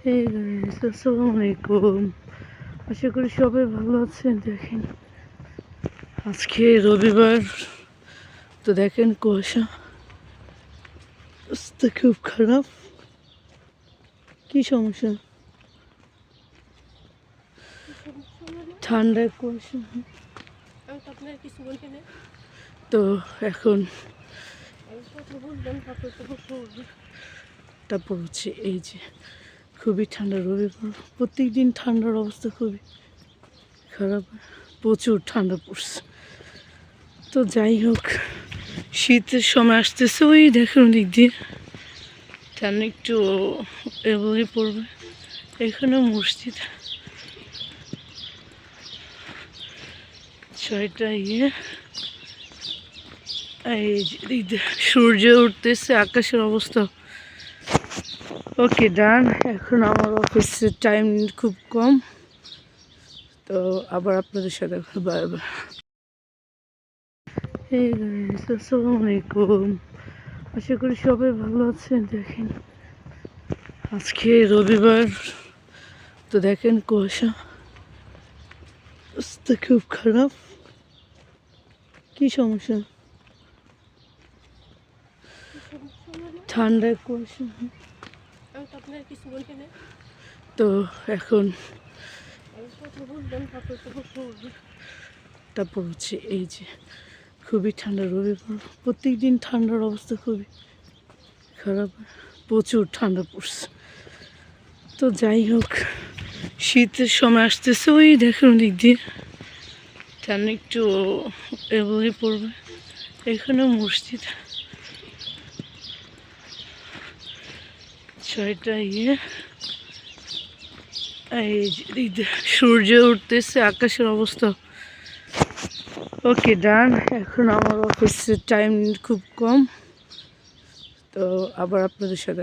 Hey guys, আসসালামু আলাইকুম। আশা করি সবাই ভালো আছেন। দেখেন আজকে রবিবার, তো দেখেন কুয়াশা, অবস্থা খুব খারাপ। কি সমস্যা? ঠান্ডায় কুয়াশা। তো এখন তারপর হচ্ছে এই যে খুবই ঠান্ডা রবিবার, প্রত্যেক দিন ঠান্ডার অবস্থা খুবই খারাপ, প্রচুর ঠান্ডা পড়ছে। তো যাই হোক, শীতের সময় আসতেছে, ওই দেখুন দিক দিয়ে ঠান্ডা একটু এভাবেই পড়বে। এখানে মসজিদ, ছয়টা এই যে সূর্য উঠতেছে, আকাশের অবস্থা ওকে ডান। এখন আমার অফিসের টাইম খুব কম, তো আবার আপনাদের সাথে বাই বাই। হে গাইস, আসসালামু আলাইকুম। আশা করি সবাই ভালো আছেন। দেখেন আজকে রবিবার, তো দেখেন কুয়াশা, অবস্থা খুব খারাপ। কি সমস্যা? ঠান্ডায় কুয়াশা। তো এখন তারপর হচ্ছে এই যে খুবই ঠান্ডা রবিবার, প্রত্যেক দিন ঠান্ডার অবস্থা খুবই খারাপ, প্রচুর ঠান্ডা পড়ছে। তো যাই হোক, শীতের সময় আসতেছে, ওই দেখুন দিক দিয়ে ঠান্ডা একটু এভাবেই পড়বে। এখানে মসজিদ, ছয়টা এই যে সূর্য উঠতেছে, আকাশের অবস্থা ওকে ডান। এখন আমার অফিসের টাইম খুব কম, তো আবার আপনাদের সাথে